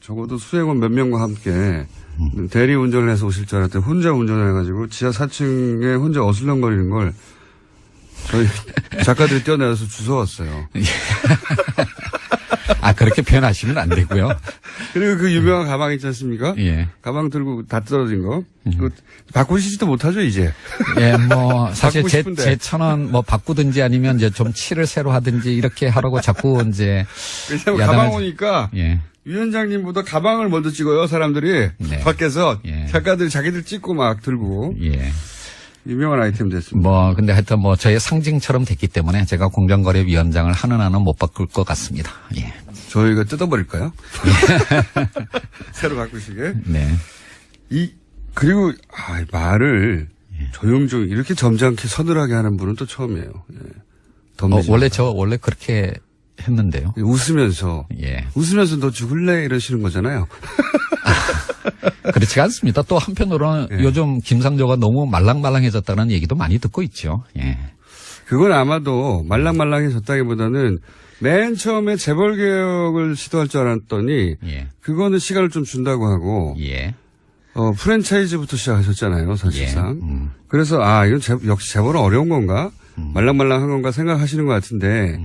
적어도 수행원 몇 명과 함께 대리 운전을 해서 오실 줄 알았더니 혼자 운전을 해가지고 지하 4층에 혼자 어슬렁거리는 걸 저희 작가들이 뛰어내려서 주워왔어요. 아, 그렇게 표현하시면 안 되고요. 그리고 그 유명한 가방 있지 않습니까? 예. 가방 들고 다 떨어진 거. 그 바꾸시지도 못하죠, 이제. 예, 뭐, 사실 제 1,000원 뭐 바꾸든지 아니면 이제 좀 칠을 새로 하든지 이렇게 하라고 자꾸 이제. 왜냐면 가방 오니까. 예. 위원장님보다 가방을 먼저 찍어요, 사람들이. 네. 밖에서. 예. 작가들이 자기들 찍고 막 들고. 예. 유명한 아이템 됐습니다. 뭐, 근데 하여튼 뭐 저의 상징처럼 됐기 때문에 제가 공정거래위원장을 하는 한은 못 바꿀 것 같습니다. 예. 저희가 뜯어버릴까요? 새로 바꾸시게. 네. 그리고, 말을 조용조용 이렇게 점잖게 서늘하게 하는 분은 또 처음이에요. 예. 원래 그렇게 했는데요. 웃으면서. 예. 웃으면서 너 죽을래? 이러시는 거잖아요. 그렇지 않습니다. 또 한편으로는 예. 요즘 김상조가 너무 말랑말랑해졌다는 얘기도 많이 듣고 있죠. 예. 그건 아마도 말랑말랑해졌다기보다는 맨 처음에 재벌개혁을 시도할 줄 알았더니 예. 그거는 시간을 좀 준다고 하고 예. 프랜차이즈부터 시작하셨잖아요, 사실상. 예. 그래서 이건 역시 재벌은 어려운 건가? 말랑말랑한 건가 생각하시는 것 같은데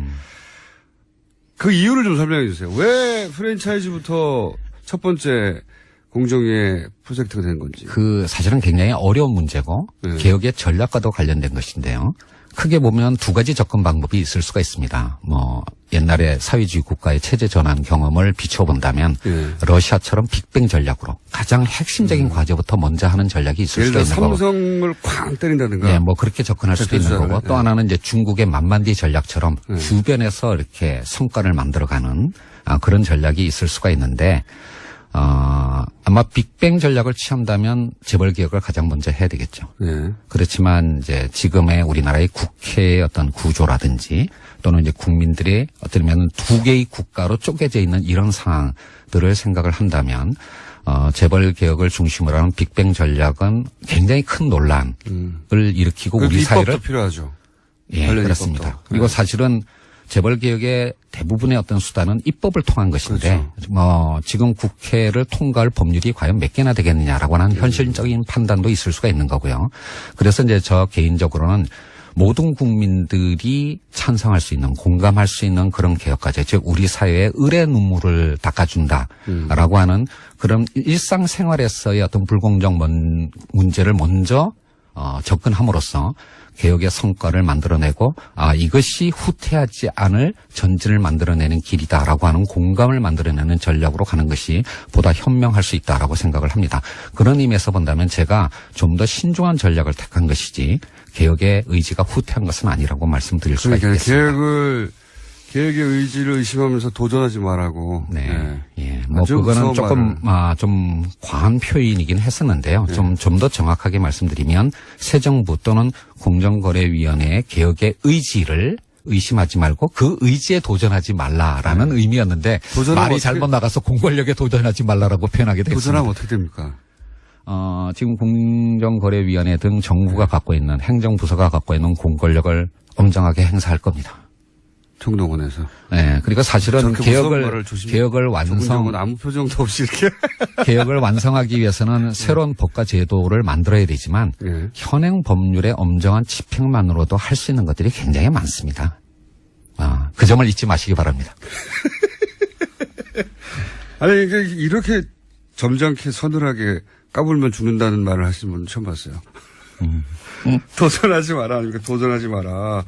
그 이유를 좀 설명해 주세요. 왜 프랜차이즈부터 첫 번째 공정위의 프로젝트가 된 건지. 사실은 굉장히 어려운 문제고 네. 개혁의 전략과도 관련된 것인데요. 크게 보면 두 가지 접근 방법이 있을 수가 있습니다. 뭐 옛날에 사회주의 국가의 체제 전환 경험을 비춰본다면 네. 러시아처럼 빅뱅 전략으로 가장 핵심적인 과제부터 먼저 하는 전략이 있을 예를 수가 들어 있는 거고. 삼성을 쾅 때린다든가. 네, 뭐 그렇게 접근할 수도 있는 거고 또 하나는 이제 중국의 만만디 전략처럼 주변에서 이렇게 성과를 만들어가는 그런 전략이 있을 수가 있는데 아마 빅뱅 전략을 취한다면 재벌 개혁을 가장 먼저 해야 되겠죠. 네. 그렇지만 이제 지금의 우리나라의 국회의 어떤 구조라든지 또는 이제 국민들의 어쩌면 두 개의 국가로 쪼개져 있는 이런 상황들을 생각을 한다면 재벌 개혁을 중심으로 하는 빅뱅 전략은 굉장히 큰 논란을 일으키고 우리 사회를 입법도 필요하죠. 예, 그렇습니다. 입법도. 그리고 사실은 재벌 개혁의 대부분의 어떤 수단은 입법을 통한 것인데, 그렇죠. 뭐 지금 국회를 통과할 법률이 과연 몇 개나 되겠느냐라고 하는 현실적인 판단도 있을 수가 있는 거고요. 그래서 이제 저 개인적으로는 모든 국민들이 찬성할 수 있는, 공감할 수 있는 그런 개혁 과제, 즉 우리 사회의 을의 눈물을 닦아준다라고 하는 그런 일상생활에서의 어떤 불공정 문제를 먼저 접근함으로써 개혁의 성과를 만들어내고 이것이 후퇴하지 않을 전진을 만들어내는 길이다라고 하는 공감을 만들어내는 전략으로 가는 것이 보다 현명할 수 있다라고 생각을 합니다. 그런 의미에서 본다면 제가 좀 더 신중한 전략을 택한 것이지 개혁의 의지가 후퇴한 것은 아니라고 말씀드릴 수가 있겠습니다. 개혁의 의지를 의심하면서 도전하지 말라고. 네. 예. 뭐 그거는 조금 좀 과한 표현이긴 했었는데요. 네. 좀 더 정확하게 말씀드리면 새 정부 또는 공정거래위원회의 개혁의 의지를 의심하지 말고 그 의지에 도전하지 말라라는 의미였는데 말이 잘못 나가서 공권력에 도전하지 말라라고 표현하게 됐습니다. 도전하면 어떻게 됩니까? 지금 공정거래위원회 등 정부가 갖고 있는 행정부서가 갖고 있는 공권력을 엄정하게 행사할 겁니다. 청동원에서. 네, 그리고 사실은 개혁을 아무 표정도 없이 이렇게 개혁을 완성하기 위해서는 새로운 법과 제도를 만들어야 되지만 현행 법률의 엄정한 집행만으로도 할 수 있는 것들이 굉장히 많습니다. 그 점을 잊지 마시기 바랍니다. 아니 이렇게 점잖게 서늘하게 까불면 죽는다는 말을 하시는 분은 처음 봤어요. 도전하지 마라. 그러니까 도전하지 마라.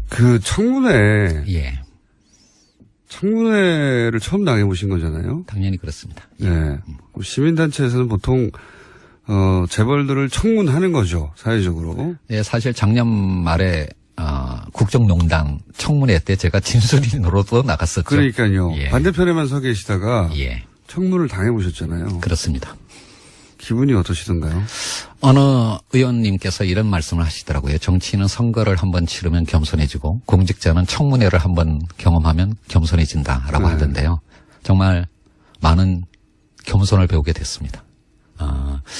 그 청문회. 예. 청문회를 처음 당해보신 거잖아요. 당연히 그렇습니다. 네. 시민단체에서는 보통 재벌들을 청문하는 거죠. 사회적으로. 네, 사실 작년 말에 국정농단 청문회 때 제가 진술인으로도 나갔었죠. 그러니까요. 예. 반대편에만 서 계시다가 예. 청문을 당해보셨잖아요. 그렇습니다. 기분이 어떠시던가요? 어느 의원님께서 이런 말씀을 하시더라고요. 정치인은 선거를 한번 치르면 겸손해지고 공직자는 청문회를 한번 경험하면 겸손해진다라고 하던데요. 정말 많은 겸손을 배우게 됐습니다.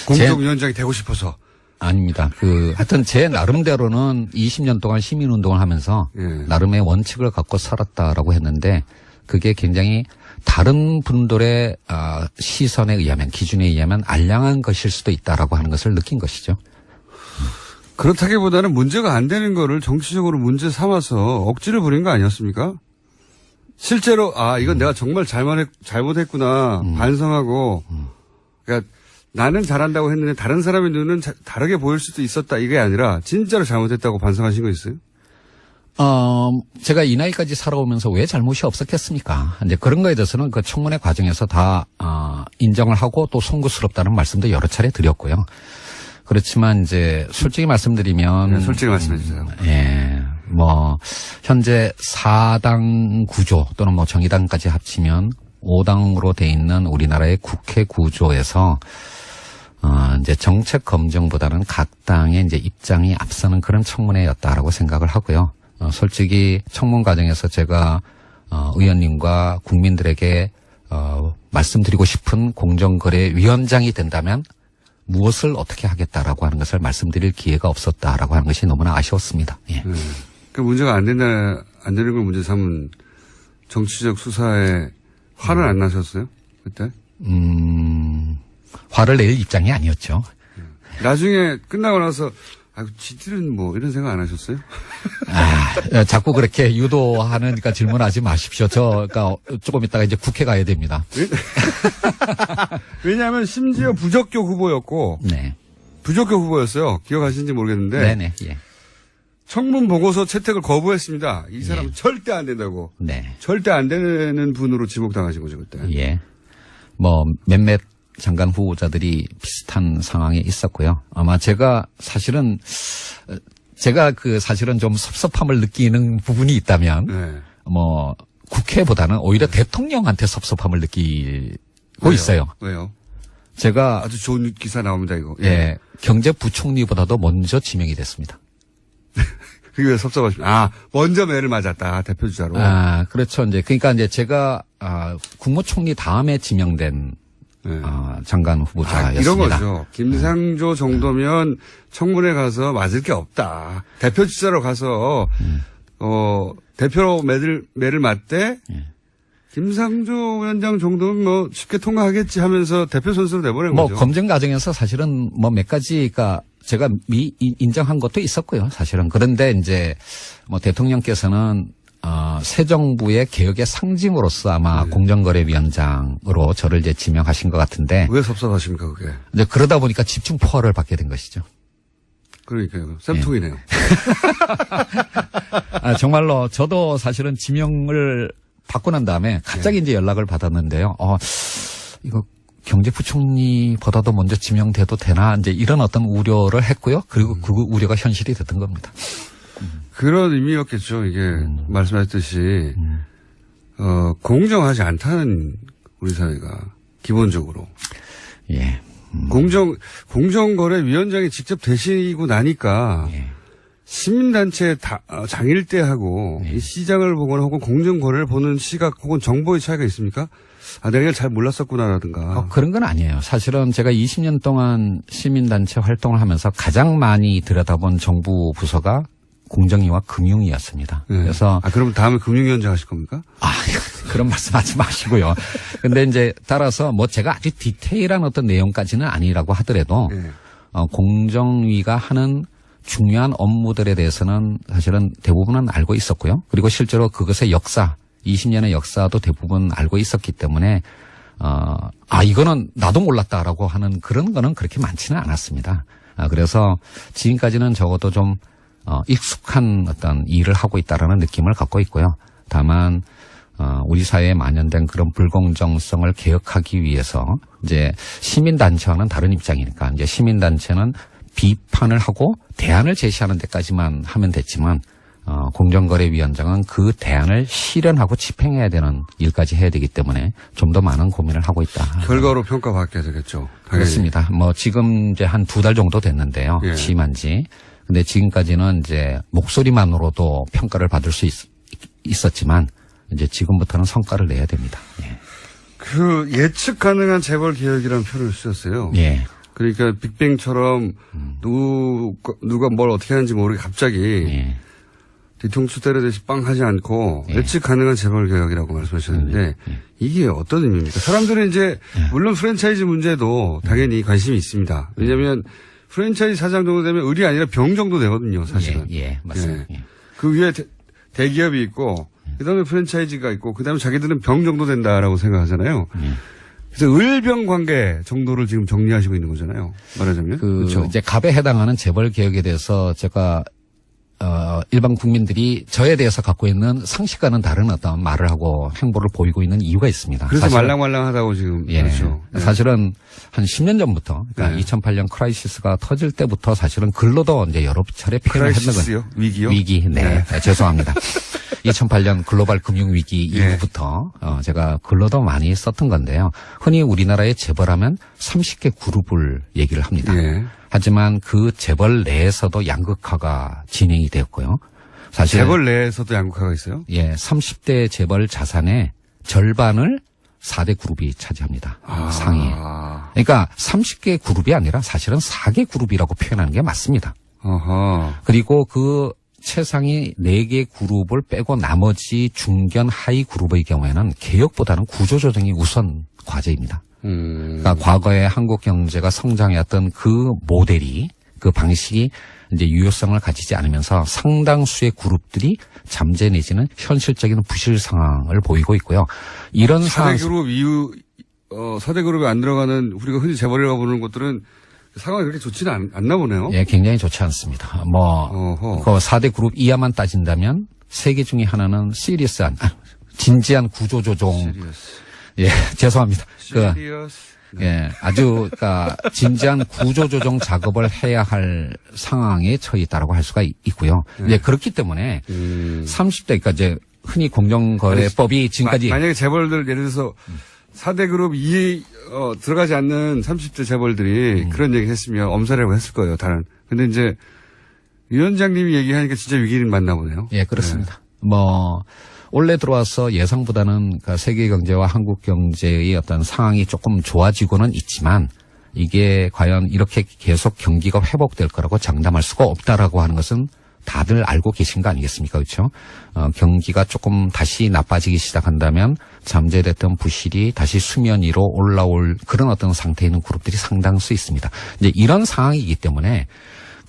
공정위원장이 되고 싶어서. 아닙니다. 하여튼 제 나름대로는 20년 동안 시민운동을 하면서 나름의 원칙을 갖고 살았다라고 했는데 그게 굉장히 다른 분들의 시선에 의하면 기준에 의하면 알량한 것일 수도 있다라고 하는 것을 느낀 것이죠. 그렇다기보다는 문제가 안 되는 거를 정치적으로 문제 삼아서 억지를 부린 거 아니었습니까? 실제로 이건 내가 정말 잘못했구나 반성하고 그러니까 나는 잘한다고 했는데 다른 사람의 눈은 다르게 보일 수도 있었다 이게 아니라 진짜로 잘못했다고 반성하신 거 있어요? 제가 이 나이까지 살아오면서 왜 잘못이 없었겠습니까? 이제 그런 거에 대해서는 그 청문회 과정에서 다 인정을 하고 또 송구스럽다는 말씀도 여러 차례 드렸고요. 그렇지만 이제 솔직히 말씀드리면 네, 솔직히 말씀해 주세요. 예. 현재 4당 구조 또는 정의당까지 합치면 5당으로 돼 있는 우리나라의 국회 구조에서 이제 정책 검증보다는 각 당의 이제 입장이 앞서는 그런 청문회였다라고 생각을 하고요. 솔직히 청문 과정에서 제가 의원님과 국민들에게 말씀드리고 싶은 공정거래위원장이 된다면 무엇을 어떻게 하겠다라고 하는 것을 말씀드릴 기회가 없었다라고 하는 것이 너무나 아쉬웠습니다. 예. 그 문제가 안 되는 걸 문제 삼은 정치적 수사에 화를 안 나셨어요? 그때? 화를 낼 입장이 아니었죠. 나중에 끝나고 나서 지들은 이런 생각 안 하셨어요? 자꾸 그렇게 유도하니까 질문하지 마십시오. 그러니까 조금 있다가 이제 국회 가야 됩니다. 왜냐하면 심지어 부적격 후보였고, 네. 부적격 후보였어요. 기억하시는지 모르겠는데, 네네. 예. 청문 보고서 채택을 거부했습니다. 이 사람 네. 절대 안 된다고. 네. 절대 안 되는 분으로 지목당하신 거죠 그때. 예. 몇몇 장관 후보자들이 비슷한 상황에 있었고요. 아마 제가 사실은 좀 섭섭함을 느끼는 부분이 있다면, 네. 국회보다는 오히려 대통령한테 섭섭함을 느끼고 왜요? 있어요. 왜요? 제가 아주 좋은 기사 나옵니다 이거. 예. 경제부총리보다도 먼저 지명이 됐습니다. 그게 왜 섭섭하십니까? 먼저 매를 맞았다 대표주자로. 그렇죠. 그러니까 제가 국무총리 다음에 지명된 네. 장관 후보자였습니다. 이런 거죠. 김상조 정도면 청문회 가서 맞을 게 없다. 대표주자로 가서 대표로 매를 맞대. 김상조 위원장 정도면 쉽게 통과하겠지 하면서 대표 선수로 내보낸 거죠. 검증 과정에서 사실은 몇 가지가 제가 인정한 것도 있었고요. 사실은. 그런데 이제 대통령께서는 새 정부의 개혁의 상징으로서 아마 공정거래위원장으로 저를 이제 지명하신 것 같은데. 왜 섭섭하십니까 그게? 이제 그러다 보니까 집중 포화를 받게 된 것이죠. 그러니까요. 쌤통이네요. 정말로 저도 사실은 지명을 받고 난 다음에 갑자기 이제 연락을 받았는데요. 이거 경제부총리보다도 먼저 지명돼도 되나 이제 이런 어떤 우려를 했고요. 그리고 그 우려가 현실이 됐던 겁니다. 그런 의미였겠죠. 이게 말씀하셨듯이 공정하지 않다는 우리 사회가 기본적으로. 예. 공정거래위원장이 직접 되시고 나니까 예. 시민단체 장일대하고 이 시장을 보거나 혹은 공정거래를 보는 시각 혹은 정보의 차이가 있습니까? 내가 이걸 잘 몰랐었구나라든가. 그런 건 아니에요. 사실은 제가 20년 동안 시민단체 활동을 하면서 가장 많이 들여다본 정부 부서가 공정위와 금융위였습니다. 네. 그래서. 그럼 다음에 금융위원장 하실 겁니까? 그런 말씀 하지 마시고요. 근데 이제 따라서 제가 아주 디테일한 어떤 내용까지는 아니라고 하더라도 네. 공정위가 하는 중요한 업무들에 대해서는 사실은 대부분은 알고 있었고요. 그리고 실제로 그것의 20년의 역사도 대부분 알고 있었기 때문에, 이거는 나도 몰랐다라고 하는 그런 거는 그렇게 많지는 않았습니다. 그래서 지금까지는 적어도 좀, 익숙한 어떤 일을 하고 있다라는 느낌을 갖고 있고요. 다만, 우리 사회에 만연된 그런 불공정성을 개혁하기 위해서 이제 시민단체와는 다른 입장이니까 이제 시민단체는 비판을 하고 대안을 제시하는 데까지만 하면 됐지만 공정거래위원장은 그 대안을 실현하고 집행해야 되는 일까지 해야 되기 때문에 좀 더 많은 고민을 하고 있다. 결과로 평가받게 되겠죠. 당연히. 그렇습니다. 지금 이제 한 2달 정도 됐는데요. 예. 취임한 지. 근데 지금까지는 이제 목소리만으로도 평가를 받을 수 있었지만 이제 지금부터는 성과를 내야 됩니다. 예. 그 예측 가능한 재벌 개혁이라는 표현을 쓰셨어요. 예. 그러니까 빅뱅처럼 누가 뭘 어떻게 하는지 모르게 갑자기 예. 뒤통수 때려대시 빵 하지 않고 예. 예측 가능한 재벌 개혁이라고 말씀하셨는데 이게 어떤 의미입니까? 사람들은 이제 물론 프랜차이즈 문제도 당연히 관심이 있습니다. 왜냐하면 프랜차이즈 사장 정도 되면 을이 아니라 병 정도 되거든요, 사실은. 예, 맞습니다. 예. 그 위에 대기업이 있고 그다음에 프랜차이즈가 있고 그다음에 자기들은 병 정도 된다라고 생각하잖아요. 그래서 을병 관계 정도를 지금 정리하시고 있는 거잖아요. 말하자면. 그렇죠. 이제 갑에 해당하는 재벌 개혁에 대해서 제가 일반 국민들이 저에 대해서 갖고 있는 상식과는 다른 어떤 말을 하고 행보를 보이고 있는 이유가 있습니다. 그래서 말랑말랑하다고 지금. 예. 그렇죠. 사실은 한 10년 전부터, 그러니까 2008년 크라이시스가 터질 때부터 사실은 글로도 이제 여러 차례 표현을 했는 거예요. 위기요? 위기. 네. 죄송합니다. 2008년 글로벌 금융위기 이후부터 제가 글로도 많이 썼던 건데요. 흔히 우리나라의 재벌하면 30개 그룹을 얘기를 합니다. 예. 하지만 그 재벌 내에서도 양극화가 진행이 되었고요. 사실 재벌 내에서도 양극화가 있어요? 예, 30대 재벌 자산의 절반을 4대 그룹이 차지합니다. 상위에. 그러니까 30개 그룹이 아니라 사실은 4개 그룹이라고 표현하는 게 맞습니다. 어허. 그리고 그 최상위 4개 그룹을 빼고 나머지 중견 하위 그룹의 경우에는 개혁보다는 구조조정이 우선 과제입니다. 그러니까 과거에 한국 경제가 성장해왔던 그 모델이, 그 방식이 이제 유효성을 가지지 않으면서 상당수의 그룹들이 잠재 내지는 현실적인 부실 상황을 보이고 있고요. 이런 4대 그룹 이후, 4대 그룹에 안 들어가는 우리가 흔히 재벌이라고 부르는 것들은 상황이 그렇게 좋지는 않나 보네요. 예, 굉장히 좋지 않습니다. 그 4대 그룹 이하만 따진다면 3개 중에 하나는 진지한 구조조정. 예, 죄송합니다. 예, 아주, 진지한 구조조정 작업을 해야 할 상황에 처해 있다라고 할 수가 있고요. 예, 그렇기 때문에 30대, 그러니까 이제 흔히 공정거래법이 지금까지. 만약에 재벌들 예를 들어서 4대 그룹 이에 들어가지 않는 30대 재벌들이 그런 얘기 했으면 엄살이라고 했을 거예요, 다른. 근데 이제 위원장님이 얘기하니까 진짜 위기는 맞나 보네요. 예, 그렇습니다. 올해 들어와서 예상보다는 세계 경제와 한국 경제의 어떤 상황이 조금 좋아지고는 있지만 이게 과연 이렇게 계속 경기가 회복될 거라고 장담할 수가 없다라고 하는 것은 다들 알고 계신 거 아니겠습니까? 그렇죠? 경기가 조금 다시 나빠지기 시작한다면 잠재됐던 부실이 다시 수면 위로 올라올 그런 어떤 상태에 있는 그룹들이 상당수 있습니다. 이제 이런 상황이기 때문에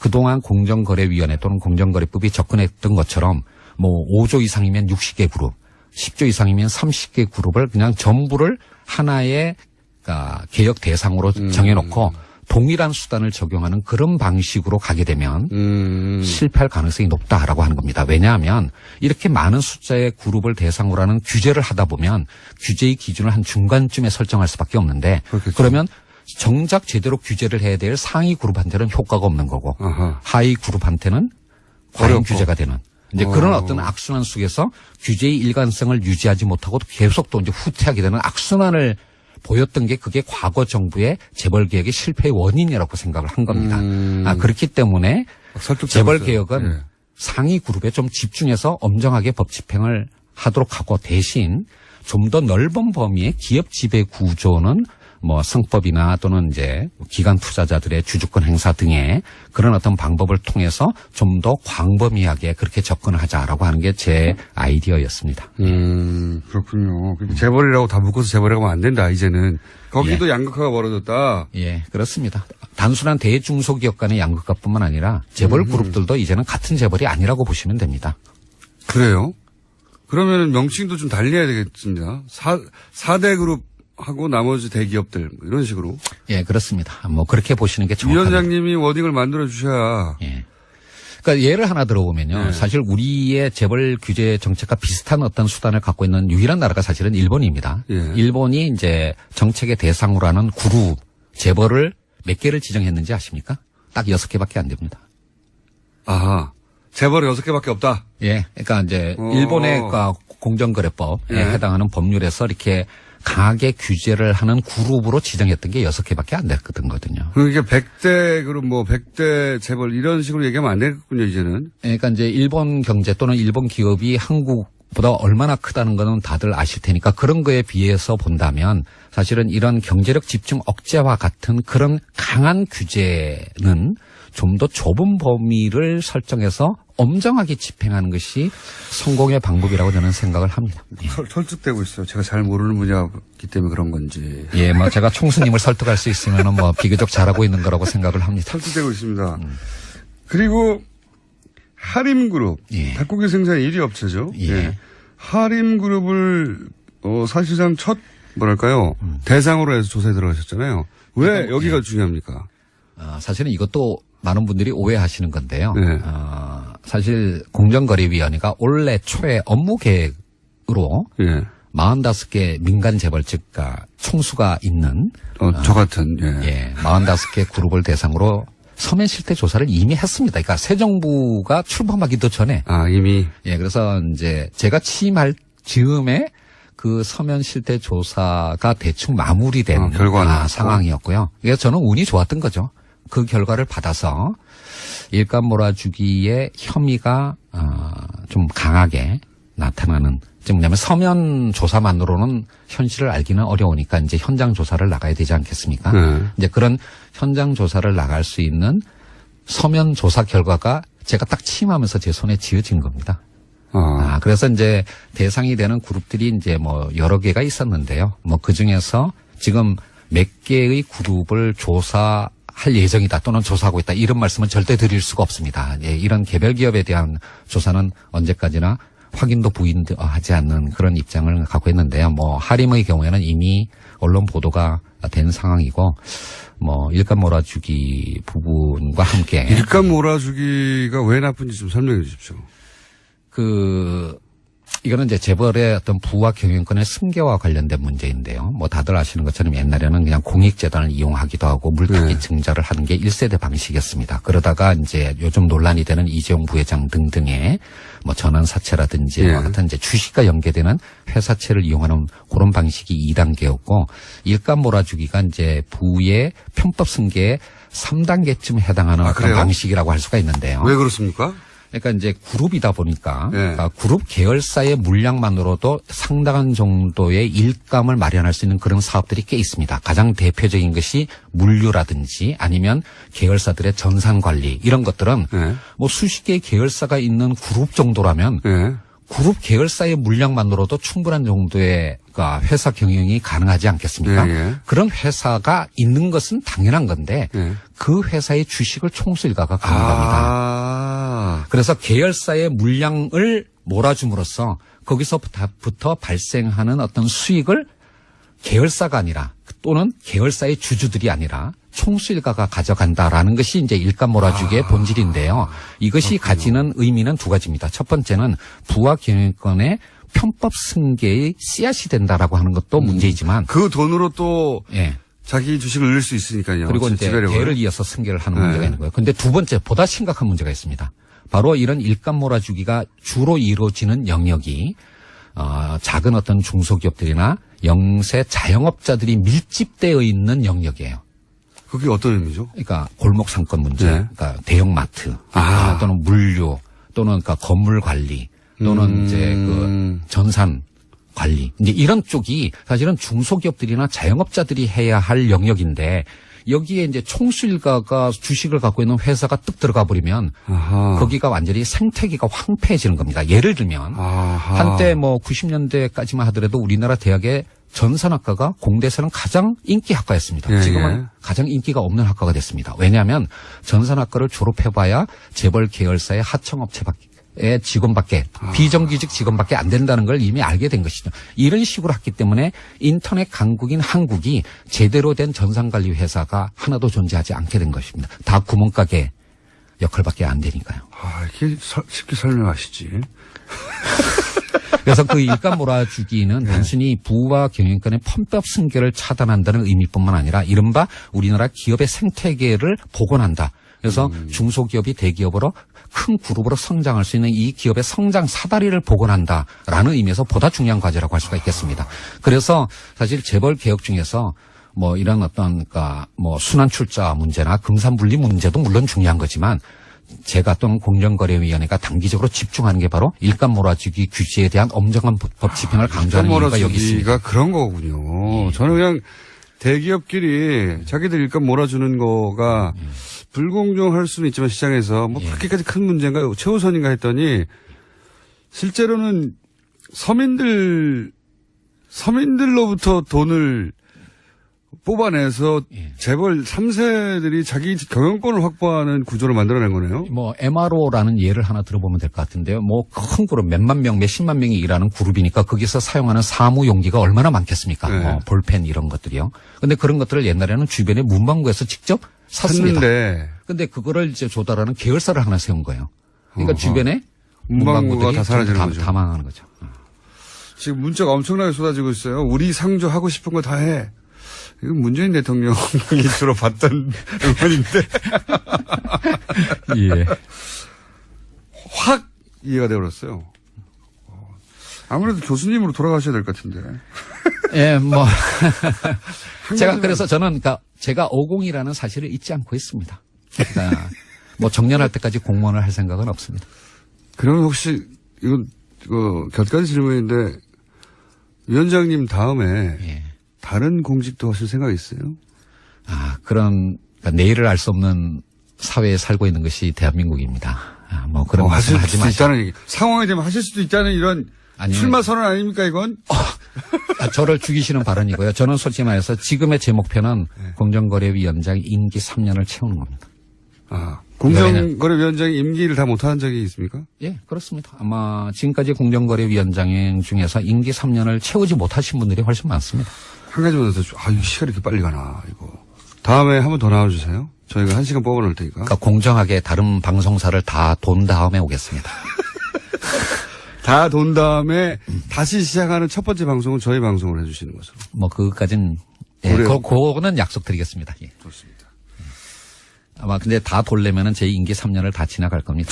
그동안 공정거래위원회 또는 공정거래법이 접근했던 것처럼 5조 이상이면 60개 그룹, 10조 이상이면 30개 그룹을 그냥 전부를 하나의 개혁 대상으로 정해놓고 동일한 수단을 적용하는 그런 방식으로 가게 되면 실패할 가능성이 높다라고 하는 겁니다. 왜냐하면 이렇게 많은 숫자의 그룹을 대상으로 하는 규제를 하다 보면 규제의 기준을 한 중간쯤에 설정할 수밖에 없는데 그렇겠죠. 그러면 정작 제대로 규제를 해야 될 상위 그룹한테는 효과가 없는 거고 하위 그룹한테는 과잉 규제가 되는 이제 그런 어떤 악순환 속에서 규제의 일관성을 유지하지 못하고 계속 또 이제 후퇴하게 되는 악순환을 보였던 게 그게 과거 정부의 재벌 개혁의 실패의 원인이라고 생각을 한 겁니다. 그렇기 때문에 재벌 개혁은 상위 그룹에 좀 집중해서 엄정하게 법 집행을 하도록 하고 대신 좀 더 넓은 범위의 기업 지배 구조는 성법이나 또는 이제 기관 투자자들의 주주권 행사 등의 그런 어떤 방법을 통해서 좀 더 광범위하게 그렇게 접근을 하자라고 하는 게 제 아이디어였습니다. 그렇군요. 재벌이라고 다 묶어서 재벌이라고 하면 안 된다, 이제는. 거기도 양극화가 벌어졌다. 예, 그렇습니다. 단순한 대중소기업 간의 양극화뿐만 아니라 재벌 그룹들도 이제는 같은 재벌이 아니라고 보시면 됩니다. 그래요? 그러면 명칭도 좀 달리해야 되겠습니다. 4대 그룹 하고 나머지 대기업들 이런 식으로. 예, 그렇습니다. 그렇게 보시는 게 정확합니다. 위원장님이 워딩을 만들어 주셔야. 예. 그러니까 예를 하나 들어보면요. 네. 사실 우리의 재벌 규제 정책과 비슷한 어떤 수단을 갖고 있는 유일한 나라가 사실은 일본입니다. 예. 일본이 이제 정책의 대상으로 하는 그룹 재벌을 몇 개를 지정했는지 아십니까? 딱 6개밖에 안 됩니다. 아하. 재벌이 6개밖에 없다. 예. 그러니까 이제 일본의 공정거래법에 해당하는 법률에서 이렇게 강하게 규제를 하는 그룹으로 지정했던 게 6개밖에 안 됐거든요. 그러니까 100대 그룹 100대 재벌 이런 식으로 얘기하면 안 되겠군요, 이제는. 그러니까 이제 일본 경제 또는 일본 기업이 한국보다 얼마나 크다는 거는 다들 아실 테니까 그런 거에 비해서 본다면 사실은 이런 경제력 집중 억제와 같은 그런 강한 규제는 좀 더 좁은 범위를 설정해서 엄정하게 집행하는 것이 성공의 방법이라고 저는 생각을 합니다. 예. 설득되고 있어요. 제가 잘 모르는 분야이기 때문에 그런 건지. 예, 뭐 제가 총수님을 설득할 수 있으면은 뭐 비교적 잘하고 있는 거라고 생각을 합니다. 설득되고 있습니다. 그리고 하림그룹, 예. 닭고기 생산 1위 업체죠. 예. 하림그룹을 사실상 첫 뭐랄까요 대상으로 해서 조사에 들어가셨잖아요. 왜 여기가 중요합니까? 사실은 이것도 많은 분들이 오해하시는 건데요. 네. 사실 공정거래위원회가 올해 초에 업무 계획으로 예. 45개 민간 재벌측가 총수가 있는 저 같은 예, 45개 그룹을 대상으로 서면 실태 조사를 이미 했습니다. 그러니까 새 정부가 출범하기도 전에 이미 예, 그래서 이제 제가 취임할 즈음에 그 서면 실태 조사가 대충 마무리된 결과는 상황이었고요. 그래서 저는 운이 좋았던 거죠. 그 결과를 받아서 일감 몰아주기의 혐의가 좀 강하게 나타나는. 뭐냐면 서면 조사만으로는 현실을 알기는 어려우니까 이제 현장 조사를 나가야 되지 않겠습니까? 이제 그런 현장 조사를 나갈 수 있는 서면 조사 결과가 제가 딱 취임하면서 제 손에 쥐어진 겁니다. 그래서 이제 대상이 되는 그룹들이 이제 뭐 여러 개가 있었는데요. 뭐 그 중에서 지금 몇 개의 그룹을 조사할 예정이다 또는 조사하고 있다 이런 말씀은 절대 드릴 수가 없습니다. 예, 이런 개별 기업에 대한 조사는 언제까지나 확인도 부인도 하지 않는 그런 입장을 갖고 있는데요. 뭐 하림의 경우에는 이미 언론 보도가 된 상황이고 뭐 일감 몰아주기 부분과 함께 일감 몰아주기가 왜 나쁜지 좀 설명해 주십시오. 이거는 이제 재벌의 어떤 부와 경영권의 승계와 관련된 문제인데요. 뭐 다들 아시는 것처럼 옛날에는 그냥 공익재단을 이용하기도 하고 물타기 증자를 하는 게 1세대 방식이었습니다. 그러다가 이제 요즘 논란이 되는 이재용 부회장 등등의 뭐 전환사채라든지 같은 이제 주식과 연계되는 회사채를 이용하는 그런 방식이 2단계였고 일감 몰아주기가 이제 부의 편법 승계의 3단계쯤 해당하는 어떤 방식이라고 할 수가 있는데요. 왜 그렇습니까? 그러니까 이제 그룹이다 보니까 그러니까 그룹 계열사의 물량만으로도 상당한 정도의 일감을 마련할 수 있는 그런 사업들이 꽤 있습니다. 가장 대표적인 것이 물류라든지 아니면 계열사들의 전산 관리 이런 것들은 뭐 수십 개의 계열사가 있는 그룹 정도라면 그룹 계열사의 물량만으로도 충분한 정도의 회사 경영이 가능하지 않겠습니까? 그런 회사가 있는 것은 당연한 건데 그 회사의 주식을 총수 일가가 갖는 겁니다. 그래서 계열사의 물량을 몰아줌으로써 거기서부터 발생하는 어떤 수익을 계열사가 아니라 또는 계열사의 주주들이 아니라 총수 일가가 가져간다라는 것이 이제 일감 몰아주기의 본질인데요. 이것이 가지는 의미는 두 가지입니다. 첫 번째는 부와 경영권의 편법 승계의 씨앗이 된다라고 하는 것도 문제이지만 그 돈으로 또 자기 주식을 늘릴 수 있으니까요. 그리고 이제 대를 이어서 승계를 하는 문제가 있는 거예요. 그런데 두 번째 보다 심각한 문제가 있습니다. 바로 이런 일감 몰아주기가 주로 이루어지는 영역이 작은 어떤 중소기업들이나 영세 자영업자들이 밀집되어 있는 영역이에요. 그게 어떤 의미죠? 그러니까 골목 상권 문제, 그러니까 대형마트 또는 물류 또는 그러니까 건물 관리 또는 이제 그 전산 관리 이제 이런 쪽이 사실은 중소기업들이나 자영업자들이 해야 할 영역인데 여기에 이제 총수 일가가 주식을 갖고 있는 회사가 뚝 들어가 버리면 거기가 완전히 생태계가 황폐해지는 겁니다. 예를 들면 한때 뭐 90년대까지만 하더라도 우리나라 대학의 전산학과가 공대에서는 가장 인기 학과였습니다. 지금은 가장 인기가 없는 학과가 됐습니다. 왜냐하면 전산학과를 졸업해봐야 재벌 계열사의 하청업체밖에 직원밖에 비정규직 직원밖에 안 된다는 걸 이미 알게 된 것이죠. 이런 식으로 했기 때문에 인터넷 강국인 한국이 제대로 된 전산관리 회사가 하나도 존재하지 않게 된 것입니다. 다 구멍가게 역할밖에 안 되니까요. 이렇게 쉽게 설명하시지. 그래서 그 일감 몰아주기는 단순히 부와 경영권의 편법 승계를 차단한다는 의미뿐만 아니라 이른바 우리나라 기업의 생태계를 복원한다. 그래서 중소기업이 대기업으로 큰 그룹으로 성장할 수 있는 이 기업의 성장 사다리를 복원한다라는 의미에서 보다 중요한 과제라고 할 수가 있겠습니다. 그래서 사실 재벌 개혁 중에서 뭐 이런 어떤 그러니까 뭐 순환 출자 문제나 금산 분리 문제도 물론 중요한 거지만 제가 또는 공정거래위원회가 단기적으로 집중하는 게 바로 일감 몰아주기 규제에 대한 엄정한 법 집행을 강조하는 이유가 여기 있습니다. 그런 거군요. 저는 그냥 대기업끼리 자기들 일감 몰아주는 거가 불공정할 수는 있지만 시장에서 뭐 그렇게까지 큰 문제인가 최우선인가 했더니 실제로는 서민들로부터 돈을 뽑아내서 재벌 3세들이 자기 경영권을 확보하는 구조를 만들어낸 거네요. 뭐 MRO라는 예를 하나 들어보면 될 것 같은데요. 뭐 큰 그룹 몇만 명, 몇십만 명이 일하는 그룹이니까 거기서 사용하는 사무 용기가 얼마나 많겠습니까? 네. 뭐 볼펜 이런 것들이요. 근데 그런 것들을 옛날에는 주변에 문방구에서 직접 샀습니다. 근데 그거를 이제 조달하는 계열사를 하나 세운 거예요. 그러니까 주변에 문방구가 다 사라지는 거죠. 다 망하는 거죠. 지금 문자가 엄청나게 쏟아지고 있어요. 우리 상조 하고 싶은 거 다 해. 이건 문재인 대통령이 주로 받던 응원인데. 예. 확 이해가 되어버렸어요. 아무래도 교수님으로 돌아가셔야 될 것 같은데. 예, 뭐. 제가 그래서 저는 그러니까 제가 50이라는 사실을 잊지 않고 있습니다. 그러니까 뭐 정년할 때까지 공무원을 할 생각은 없습니다. 그러면 혹시 이거 곁가지 질문인데 위원장님 다음에 예. 다른 공직도 하실 생각이 있어요? 그런 그러니까 내일을 알 수 없는 사회에 살고 있는 것이 대한민국입니다. 뭐 그런 말씀 하지 수도 마시고. 있다는 얘기. 상황이 되면 하실 수도 있다는 이런 아니요. 출마 선언 아닙니까 이건? 저를 죽이시는 발언이고요. 저는 솔직히 말해서 지금의 제 목표는 공정거래위원장 임기 3년을 채우는 겁니다. 공정거래위원장이 임기를 다 못하는 적이 있습니까? 예, 그렇습니다. 아마 지금까지 공정거래위원장 중에서 임기 3년을 채우지 못하신 분들이 훨씬 많습니다. 한 가지만 더, 이 시간이 이렇게 빨리 가나, 이거. 다음에 한 번 더 나와주세요. 저희가 1시간 뽑아놓을 테니까. 그러니까 공정하게 다른 방송사를 다 돈 다음에 오겠습니다. 다 돈 다음에 다시 시작하는 첫 번째 방송은 저희 방송을 해주시는 것으로. 뭐 그것까진 예, 그거는 약속드리겠습니다. 예. 좋습니다. 아마 근데 다 돌려면은 제 임기 3년을 다 지나갈 겁니다.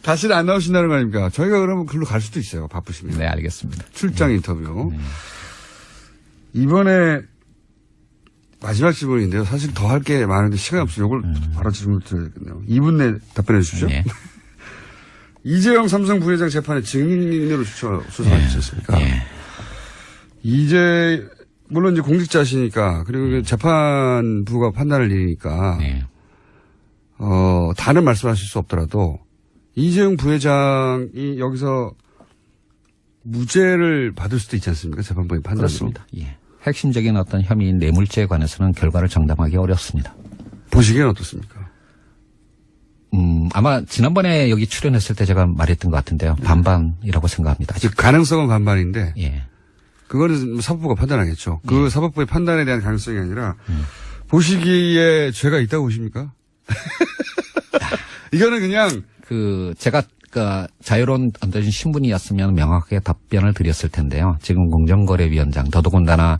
다시는 안 나오신다는 거 아닙니까? 저희가 그러면 글로 갈 수도 있어요. 바쁘시면. 네, 알겠습니다. 출장 인터뷰. 이번에 마지막 질문인데요. 사실 더 할 게 많은데 시간이 없어요. 이걸 바로 질문을 드려야겠네요. 2분 내에 답변해 주십시오. 네. 이재용 삼성 부회장 재판에 증인으로 수사하셨습니까? 네. 물론 이제 공직자시니까, 그리고 재판부가 판단을 내리니까, 네. 다른 말씀하실 수 없더라도, 이재용 부회장이 여기서 무죄를 받을 수도 있지 않습니까? 재판부의 판단으로. 그렇습니다. 예. 핵심적인 어떤 혐의인 뇌물죄에 관해서는 결과를 정당하기 어렵습니다. 보시기엔 어떻습니까? 아마 지난번에 여기 출연했을 때 제가 말했던 것 같은데요. 반반이라고 생각합니다. 즉 가능성은 반반인데, 예. 그거는 사법부가 판단하겠죠. 그 사법부의 판단에 대한 가능성이 아니라, 보시기에 죄가 있다고 보십니까? 이거는 그냥, 제가 자유로운 어떤 신분이었으면 명확하게 답변을 드렸을 텐데요. 지금 공정거래위원장, 더더군다나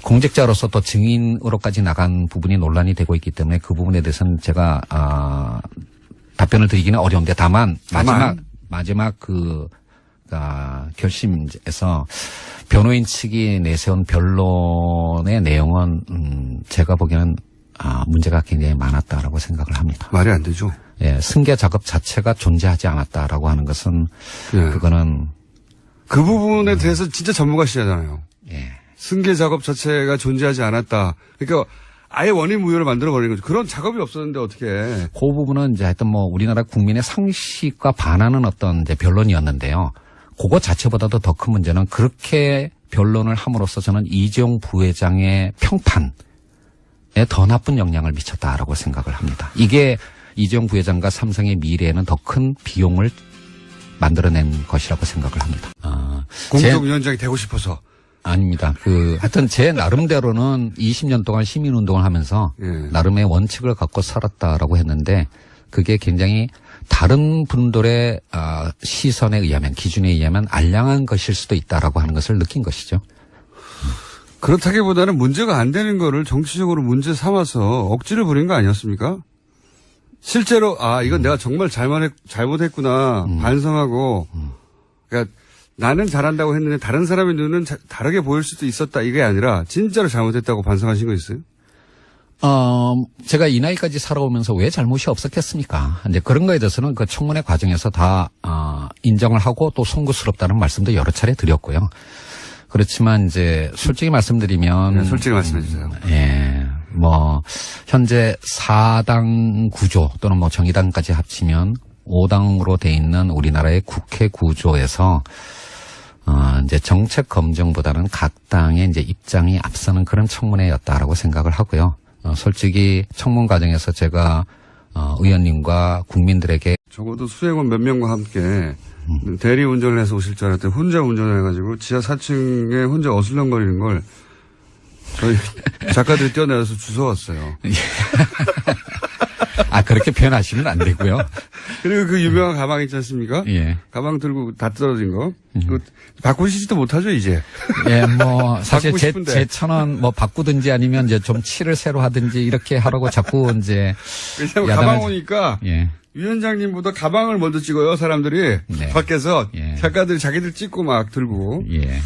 공직자로서 또 증인으로까지 나간 부분이 논란이 되고 있기 때문에 그 부분에 대해서는 제가, 답변을 드리기는 어려운데 다만 마지막 결심에서 변호인 측이 내세운 변론의 내용은, 제가 보기에는, 문제가 굉장히 많았다라고 생각을 합니다. 말이 안 되죠. 예, 승계 작업 자체가 존재하지 않았다라고 하는 것은, 예. 그거는. 그 부분에 대해서 진짜 전문가시잖아요. 예. 승계 작업 자체가 존재하지 않았다. 그러니까 아예 원인 무효를 만들어버리는 거죠. 그런 작업이 없었는데 어떻게 해. 그 부분은 이제 하여튼 뭐 우리나라 국민의 상식과 반하는 어떤 이제 변론이었는데요. 그거 자체보다도 더 큰 문제는 그렇게 변론을 함으로써 저는 이재용 부회장의 평판에 더 나쁜 영향을 미쳤다라고 생각을 합니다. 이게 이재용 부회장과 삼성의 미래에는 더 큰 비용을 만들어낸 것이라고 생각을 합니다. 공정위원장이 되고 싶어서. 아닙니다. 하여튼 제 나름대로는 20년 동안 시민운동을 하면서 예. 나름의 원칙을 갖고 살았다라고 했는데 그게 굉장히 다른 분들의 시선에 의하면 기준에 의하면 알량한 것일 수도 있다라고 하는 것을 느낀 것이죠. 그렇다기보다는 문제가 안 되는 거를 정치적으로 문제 삼아서 억지를 부린 거 아니었습니까? 실제로 이건 내가 정말 잘못했구나 반성하고 그러니까 나는 잘한다고 했는데 다른 사람의 눈은 다르게 보일 수도 있었다 이게 아니라 진짜로 잘못했다고 반성하신 거 있어요? 제가 이 나이까지 살아오면서 왜 잘못이 없었겠습니까? 이제 그런 거에 대해서는 그 청문회 과정에서 다 인정을 하고 또 송구스럽다는 말씀도 여러 차례 드렸고요. 그렇지만 이제 솔직히 말씀드리면 네, 솔직히 말씀해 주세요. 예. 뭐 현재 4당 구조 또는 뭐 정의당까지 합치면 5당으로 돼 있는 우리나라의 국회 구조에서 이제 정책 검증보다는 각 당의 이제 입장이 앞서는 그런 청문회였다라고 생각을 하고요. 솔직히 청문 과정에서 제가 의원님과 국민들에게 적어도 수행원 몇 명과 함께 대리 운전을 해서 오실 줄 알았더니 혼자 운전을 해가지고 지하 4층에 혼자 어슬렁거리는 걸 저희 작가들이 뛰어내려서 주워왔어요. 그렇게 표현하시면 안 되고요. 그리고 그 유명한 가방 있지 않습니까? 예. 가방 들고 다 떨어진 거. 그거 바꾸시지도 못하죠, 이제. 예, 뭐, 사실 바꾸고 싶은데. 제 천원 뭐 바꾸든지 아니면 이제 좀 칠을 새로 하든지 이렇게 하라고 자꾸 이제. 왜냐면 가방 오니까. 예. 위원장님보다 가방을 먼저 찍어요, 사람들이. 네. 밖에서. 예. 작가들이 자기들 찍고 막 들고. 예.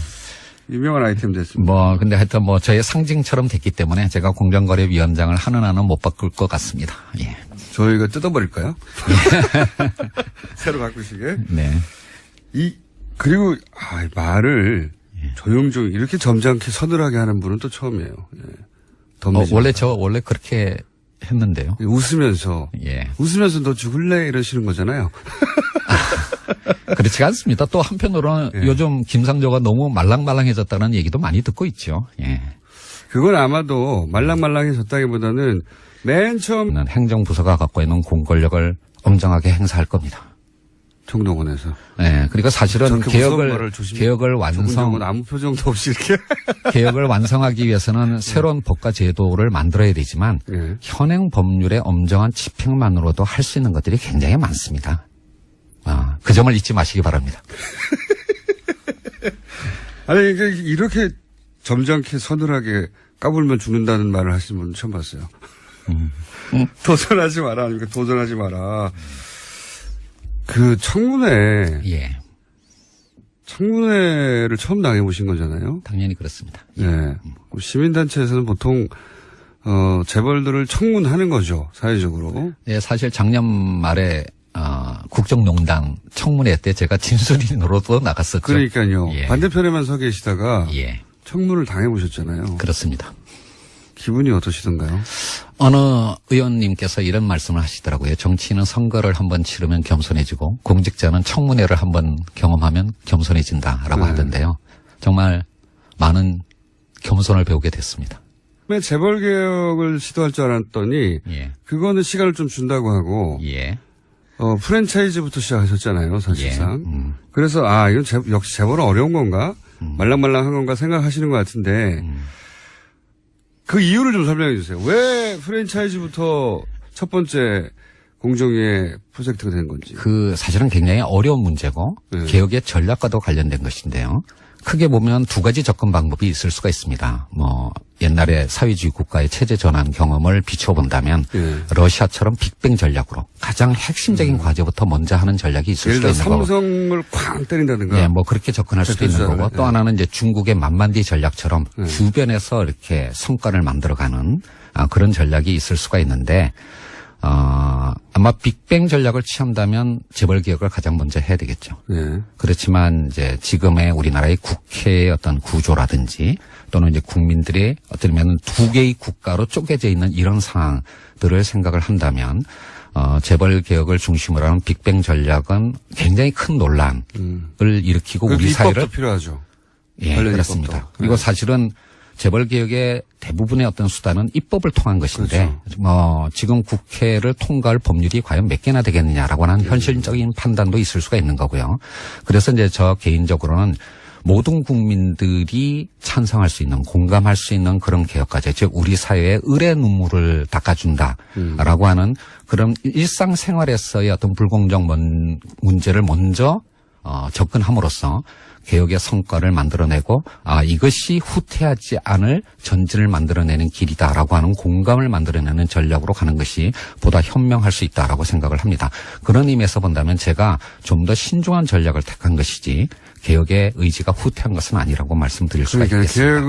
유명한 아이템 됐습니다. 뭐, 근데 하여튼 뭐 저의 상징처럼 됐기 때문에 제가 공정거래위원장을 하는 한은 못 바꿀 것 같습니다. 예. 저희가 뜯어버릴까요? 새로 바꾸시게. 네. 그리고, 말을 조용조용 이렇게 점잖게 서늘하게 하는 분은 또 처음이에요. 예. 원래 그렇게 했는데요. 웃으면서. 예. 웃으면서 너 죽을래? 이러시는 거잖아요. 그렇지가 않습니다. 또 한편으로는 예. 요즘 김상조가 너무 말랑말랑해졌다는 얘기도 많이 듣고 있죠. 예. 그건 아마도 말랑말랑해졌다기보다는 맨 처음 행정부서가 갖고 있는 공권력을 엄정하게 행사할 겁니다. 총동원에서. 네, 그리고 사실은 저렇게 무서운 말을 개혁을 조금조금은 아무 표정도 없이 이렇게. 개혁을 완성하기 위해서는 새로운 법과 제도를 만들어야 되지만 예. 현행 법률의 엄정한 집행만으로도 할 수 있는 것들이 굉장히 많습니다. 그 점을 잊지 마시기 바랍니다. 아니, 이렇게 점잖게 서늘하게 까불면 죽는다는 말을 하시는 분은 처음 봤어요. 도전하지 마라. 아니면 도전하지 마라. 그 청문회. 예. 청문회를 처음 당해보신 거잖아요. 당연히 그렇습니다. 네. 시민단체에서는 보통, 재벌들을 청문하는 거죠. 사회적으로. 예, 사실 작년 말에, 국정농단 청문회 때 제가 진술인으로도 나갔었죠. 그러니까요. 예. 반대편에만 서 계시다가. 예. 청문을 당해보셨잖아요. 그렇습니다. 기분이 어떠시던가요? 어느 의원님께서 이런 말씀을 하시더라고요. 정치인은 선거를 한번 치르면 겸손해지고 공직자는 청문회를 한번 경험하면 겸손해진다라고 네. 하던데요. 정말 많은 겸손을 배우게 됐습니다. 처음에 재벌개혁을 시도할 줄 알았더니 예. 그거는 시간을 좀 준다고 하고 예. 프랜차이즈부터 시작하셨잖아요. 사실상. 예. 그래서 이건 역시 재벌은 어려운 건가? 말랑말랑한 건가 생각하시는 것 같은데 그 이유를 좀 설명해 주세요. 왜 프랜차이즈부터 첫 번째 공정위의 프로젝트가 된 건지. 사실은 굉장히 어려운 문제고 네. 개혁의 전략과도 관련된 것인데요. 크게 보면 두 가지 접근 방법이 있을 수가 있습니다. 뭐 옛날에 사회주의 국가의 체제 전환 경험을 비춰본다면 네. 러시아처럼 빅뱅 전략으로 가장 핵심적인 과제부터 먼저 하는 전략이 있을 예를 수가 들어 있는 거고. 삼성을 쾅 때린다든가. 네, 뭐 그렇게 접근할 수도 있는 거고 또 하나는 이제 중국의 만만디 전략처럼 주변에서 이렇게 성과를 만들어가는 그런 전략이 있을 수가 있는데 아마 빅뱅 전략을 취한다면 재벌 개혁을 가장 먼저 해야 되겠죠. 네. 그렇지만 이제 지금의 우리나라의 국회의 어떤 구조라든지 또는 이제 국민들의 어쩌면 두 개의 국가로 쪼개져 있는 이런 상황들을 생각을 한다면 재벌 개혁을 중심으로 하는 빅뱅 전략은 굉장히 큰 논란을 일으키고 우리 사회를 입법도 필요하죠. 예, 관련 그렇습니다. 입법도. 그리고 사실은 재벌 개혁의 대부분의 어떤 수단은 입법을 통한 것인데, 그렇죠. 지금 국회를 통과할 법률이 과연 몇 개나 되겠느냐라고 하는 현실적인 판단도 있을 수가 있는 거고요. 그래서 이제 저 개인적으로는 모든 국민들이 찬성할 수 있는, 공감할 수 있는 그런 개혁과제, 즉 우리 사회의 을의 눈물을 닦아준다라고 하는 그런 일상생활에서의 어떤 불공정 문제를 먼저 접근함으로써 개혁의 성과를 만들어내고 이것이 후퇴하지 않을 전진을 만들어내는 길이다라고 하는 공감을 만들어내는 전략으로 가는 것이 보다 현명할 수 있다라고 생각을 합니다. 그런 의미에서 본다면 제가 좀 더 신중한 전략을 택한 것이지 개혁의 의지가 후퇴한 것은 아니라고 말씀드릴 수가 있겠습니다.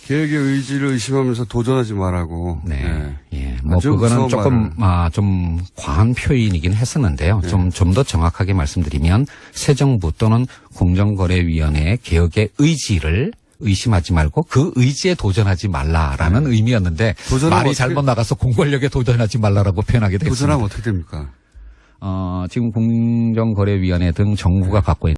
개혁의 의지를 의심하면서 도전하지 말라고. 네. 예. 뭐 아주 그거는 무서운 조금 좀 과한 표현이긴 했었는데요. 좀 더 정확하게 말씀드리면 새 정부 또는 공정거래위원회의 개혁의 의지를 의심하지 말고 그 의지에 도전하지 말라라는 의미였는데 말이 잘못 나가서 공권력에 도전하지 말라라고 표현하게 됐습니다. 도전하면 어떻게 됩니까? 지금 공정거래위원회 등 정부가 갖고 있는